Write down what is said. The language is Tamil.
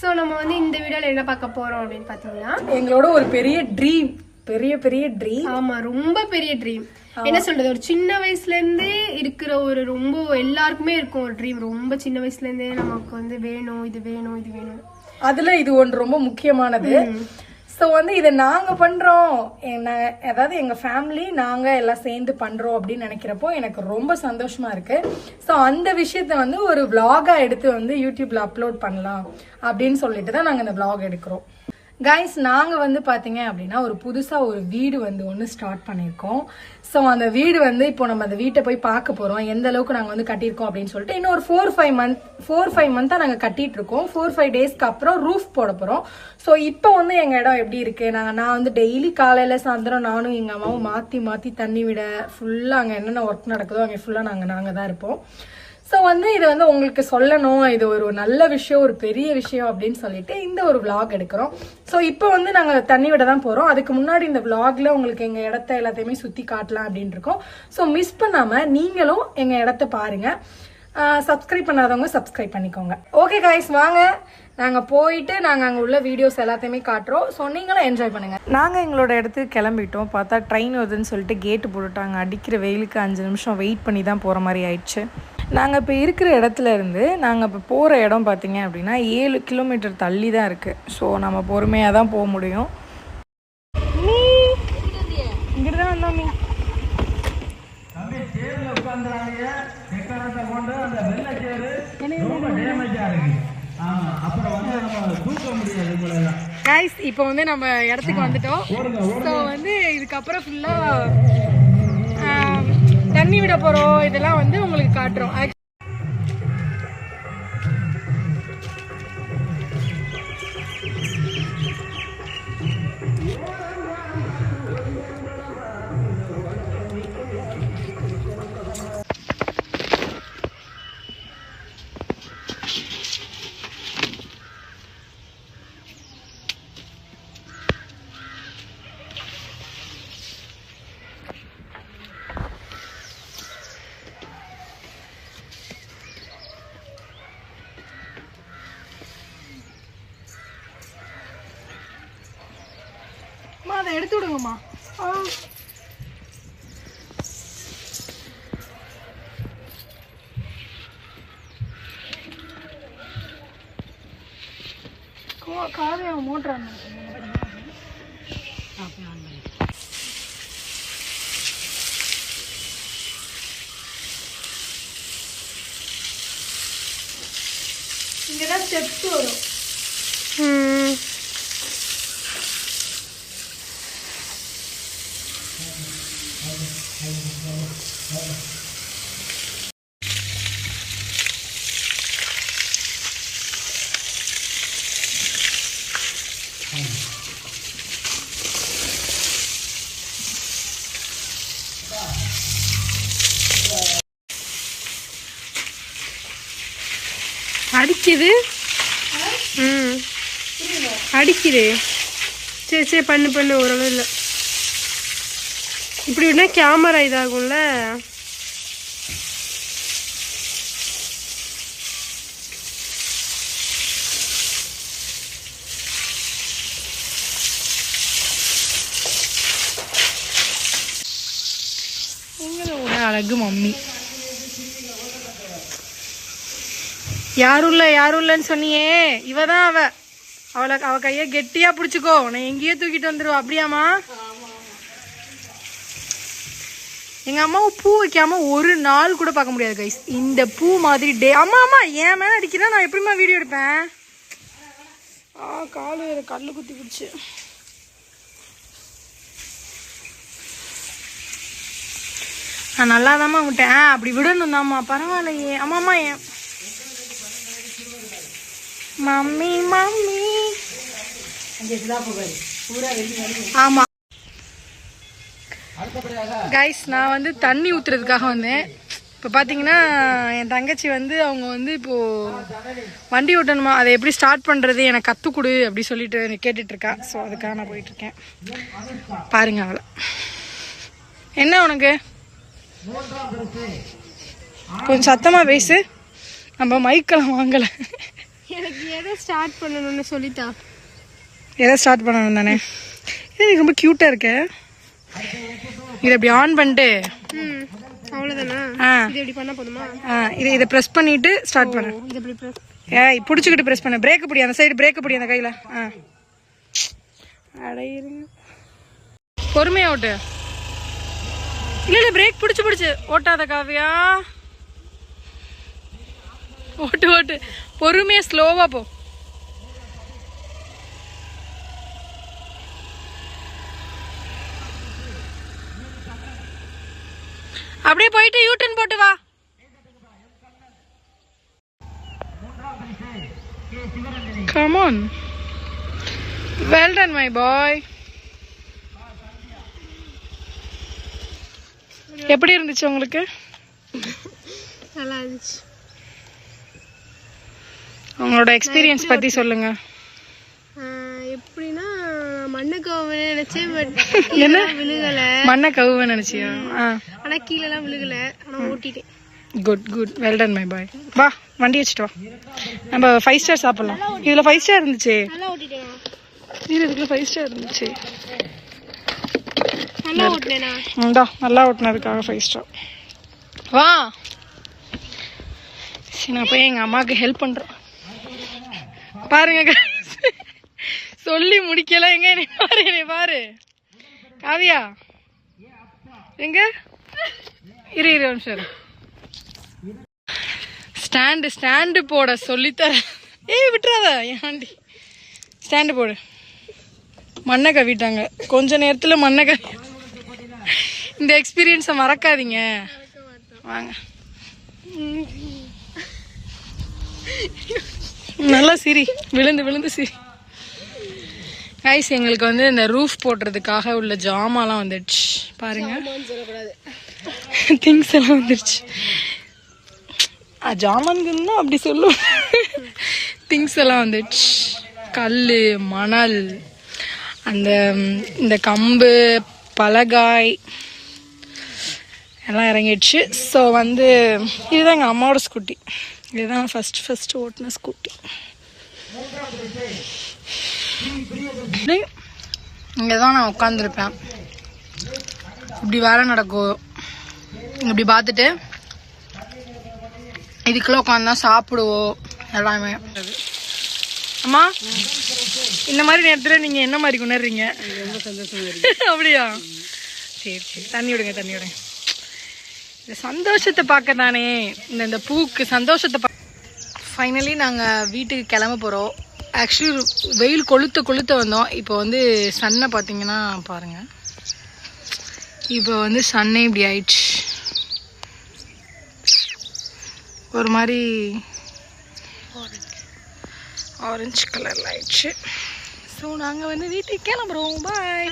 சோ நம்ம வந்து இந்த வீடியோல என்ன பார்க்க போறோம் அப்படின்னு பாத்தீங்கன்னா எங்களோட ஒரு பெரிய ட்ரீம் பெரிய ட்ரீம். ஆமா, ரொம்ப பெரிய ட்ரீம். என்ன சொல்றது, ஒரு சின்ன வயசுல இருந்தே இருக்கிற ஒரு ரொம்ப எல்லாருக்குமே இருக்கும் ஒரு ட்ரீம். ரொம்ப சின்ன வயசுல இருந்தே நமக்கு வந்து வேணும், இது வேணும், இது வேணும். அதுல இது ஒன்று ரொம்ப முக்கியமானது. ஸோ வந்து இதை நாங்கள் பண்ணுறோம், அதாவது எங்கள் ஃபேமிலி நாங்கள் எல்லாம் சேர்ந்து பண்ணுறோம் அப்படின்னு நினைக்கிறப்போ எனக்கு ரொம்ப சந்தோஷமா இருக்கு. ஸோ அந்த விஷயத்த வந்து ஒரு விளாகாக எடுத்து வந்து யூடியூப்ல அப்லோட் பண்ணலாம் அப்படின்னு சொல்லிட்டு தான் நாங்கள் இந்த விளாக் எடுக்கிறோம். கைஸ், நாங்கள் வந்து பார்த்தீங்க அப்படின்னா ஒரு புதுசாக ஒரு வீடு வந்து ஒன்று ஸ்டார்ட் பண்ணியிருக்கோம். ஸோ அந்த வீடு வந்து இப்போ நம்ம அந்த வீட்டை போய் பார்க்க போகிறோம், எந்த அளவுக்கு நாங்கள் வந்து கட்டியிருக்கோம் அப்படின்னு சொல்லிட்டு. இன்னும் ஒரு 4-5 மந்த்தாக நாங்கள் கட்டிட்டு இருக்கோம். 4-5 டேஸ்க்கு அப்புறம் ரூஃப் போட போகிறோம். ஸோ இப்போ வந்து எங்கள் இடம் எப்படி இருக்கு, நான் வந்து டெய்லி காலையில் சாயந்தரம் நானும் எங்கள் அம்மாவும் மாற்றி தண்ணி விட ஃபுல்லாக அங்கே என்னென்ன ஒர்க் நடக்குதோ அங்கே ஃபுல்லாக நாங்கள் தான் இருப்போம். ஸோ வந்து இதை வந்து உங்களுக்கு சொல்லணும், இது ஒரு நல்ல விஷயம், ஒரு பெரிய விஷயம் அப்படின்னு சொல்லிட்டு இந்த ஒரு விளாக் எடுக்கிறோம். ஸோ இப்போ வந்து நாங்கள் தண்ணி விட தான் போகிறோம். அதுக்கு முன்னாடி இந்த விளாக்ல உங்களுக்கு எங்கள் இடத்த எல்லாத்தையுமே சுற்றி காட்டலாம் அப்படின்னு இருக்கோம். ஸோ மிஸ் பண்ணாமல் நீங்களும் எங்கள் இடத்த பாருங்க. சப்ஸ்கிரைப் பண்ணாதவங்க சப்ஸ்கிரைப் பண்ணிக்கோங்க. ஓகே கைஸ், வாங்க நாங்கள் போயிட்டு நாங்கள் அங்கே உள்ள வீடியோஸ் எல்லாத்தையுமே காட்டுறோம். ஸோ நீங்களும் என்ஜாய் பண்ணுங்கள். நாங்கள் எங்களோட இடத்துக்கு கிளம்பிட்டோம். பார்த்தா ட்ரெயின் வருதுன்னு சொல்லிட்டு கேட்டு போட்டுட்டாங்க. அடிக்கிற வெயிலுக்கு 5 நிமிஷம் வெயிட் பண்ணி தான் போகிற மாதிரி ஆயிடுச்சு. நாங்கள் இப்போ இருக்கிற இடத்துல இருந்து நாங்கள் இப்போ போகிற இடம் பார்த்தீங்க அப்படின்னா 7 கிலோமீட்டர் தள்ளி தான் இருக்குது. ஸோ நம்ம பொறுமையாக தான் போக முடியும். இங்கிட்டு தான் வந்தோம். கைஸ், இப்போ வந்து நம்ம இடத்துக்கு வந்துட்டோம். ஸோ வந்து இதுக்கப்புறம் ஃபுல்லாக தண்ணி விட போகிறோம். இதெல்லாம் வந்து உங்களுக்கு காட்டுறோம். அதை எடுத்து விடுங்கம்மா. காலைய மோட்டர் இங்கதான் ஸ்டெப்ஸ் வரும். அடிக்குது. அடிக்குது. சரி பண்ணு ஓரளவு இல்லை. இப்படி விடனா கேமரா இதாகும்ல. உங்களோட அழகு மம்மி. யாரும் இல்லைன்னு சொன்னியே, இவதான் அவ கைய கெட்டியா பிடிச்சுக்கோ, நான் எங்கேயோ தூக்கிட்டு வந்துருவா. அப்படியாமா? எங்க அம்மாவை பூ வைக்காம ஒரு நாள் கூட பார்க்க முடியாது கைஸ். இந்த பூ மாதிரி ஆமா ஏன் மேல அடிக்கிறேன், நான் எப்படிமா வீடியோ எடுப்பேன். காலு கல்லு குத்தி பிடிச்சு. நான் நல்லாதாம்மா விட்டேன். அப்படி விடணும் தாம்மா, பரவாயில்லையே. ஆமாம்மா ஏன் மம்மி ஆமா கைஸ், நான் வந்து தண்ணி ஊத்துறதுக்காக வந்தேன். இப்போ பார்த்தீங்கன்னா என் தங்கச்சி வந்து அவங்க வந்து இப்போது வண்டி ஓட்டணுமா, அதை எப்படி ஸ்டார்ட் பண்ணுறது எனக்கு கற்றுக் கொடு அப்படி சொல்லிட்டு கேட்டுட்ருக்கா. ஸோ அதுக்காக நான் போயிட்டுருக்கேன். பாருங்க அவளை. என்ன உனக்கு கொஞ்சம் சத்தமாக பேசு, நம்ம மைக்கெல்லாம் வாங்கலை. எனக்கு எதை ஸ்டார்ட் பண்ணணும்னு சொல்லிட்டா. எதை ஸ்டார்ட் பண்ணணும் தானே? இது ரொம்ப க்யூட்டாக இருக்கு. இதை இப்படி ஆன் பண்ணிட்டு அவ்வளோதானா? இது எப்படி பண்ணால் போதுமா? இதை ப்ரெஸ் பண்ணிட்டு ஸ்டார்ட் பண்ணு. இது எப்படி ப்ரெஸ்? பிடிச்சிக்கிட்டு ப்ரெஸ் பண்ணு. பிரேக் பிடி, அந்த சைடு பிரேக் பிடி அந்த கையில். அடையிருங்க, பொறுமையா ஓட்டு. இல்லை பிரேக் பிடிச்சு ஓட்டாத காவியா. ஓட்டு பொறுமையா ஸ்லோவா போ. அப்படியே போயிட்டு யூட்டன் போட்டு வா. Come on. Well done, my boy. எப்படி இருந்துச்சு உங்களுக்கு? நல்லா இருந்துச்சு. உங்களோட எக்ஸ்பீரியன்ஸ் பத்தி சொல்லுங்க. எப்படின்னா மண்ணை கவுவ நினைச்சேன், பட் என்ன விழுகல. மண்ணை கவுவ நினைச்சியா? ஆனா கீழெல்லாம் விழுகல, ஆனா ஓட்டிட்டேன். Good well done my boy. வா வண்டி வச்சுட்டு வா, நம்ம 5 ஸ்டார் சாப்பிடலாம். இதுல 5 ஸ்டார் இருந்துச்சு. நல்லா ஓட்டிட்டேன். இதுல 5 ஸ்டார் இருந்துச்சு. நல்லா ஓட்டினேனா? நல்லா ஓட்டினதுக்காக 5 ஸ்டார். வா சரி, நான் போய் எங்க அம்மாவுக்கு ஹெல்ப் பண்றேன். பாருங்க சொல்லி முடிக்கல. எங்க என்னை பாரு காவியா. எங்க இரு நிமிஷம். ஸ்டாண்டு போட சொல்லித்தர. விட்டுறாத ஏன்டி. ஸ்டாண்டு போடு. மண்ணை கவிட்டாங்க கொஞ்ச நேரத்தில். மண்ணை கவி. இந்த எக்ஸ்பீரியன்ஸை மறக்காதீங்க. வாங்க நல்லா சிரி, விழுந்து சிரி. கைஸ், எங்களுக்கு வந்து இந்த ரூஃப் போடுறதுக்காக உள்ள ஜாமான்லாம் வந்துடுச்சு. பாருங்க, திங்ஸ் எல்லாம் வந்துடுச்சு. ஜாமான்கள்னா அப்படி சொல்லுவோம். திங்ஸ் எல்லாம் வந்துடுச்சு. கல், மணல், இந்த கம்பு, பலகாய் எல்லாம் இறங்கிடுச்சு. ஸோ வந்து இதுதான் எங்கள் அம்மாவோட ஸ்கூட்டி. இதுதான் ஃபர்ஸ்ட் ஓட்டின ஸ்கூட்டி. இங்கே தான் நான் உட்காந்துருப்பேன். இப்படி வேலை நடக்கும். இப்படி பார்த்துட்டு இதுக்குள்ள உட்காந்து தான் சாப்பிடுவோம் எல்லாமே. அம்மா, இந்த மாதிரி நேரத்தில் நீங்கள் என்ன மாதிரி கொண்டாடுறீங்க? ரொம்ப சந்தோஷமா இருக்கு. அப்படியா? சரி தண்ணி விடுங்க. இந்த சந்தோஷத்தை பார்க்க தானே, இந்த பூக்கு சந்தோஷத்தை ஃபைனலி நாங்கள் வீட்டுக்கு கிளம்ப போகிறோம். ஆக்சுவலி வெயில் கொளுத்த வந்தோம். இப்போ வந்து சன்னை பார்த்தீங்கன்னா பாருங்கள், இப்போ வந்து சன்னே இப்படி ஆயிடுச்சு. ஒரு மாதிரி ஆரஞ்சு கலரில் ஆயிடுச்சு. ஸோ நாங்கள் வந்து வீட்டுக்கு கிளம்புறோம். பாய்.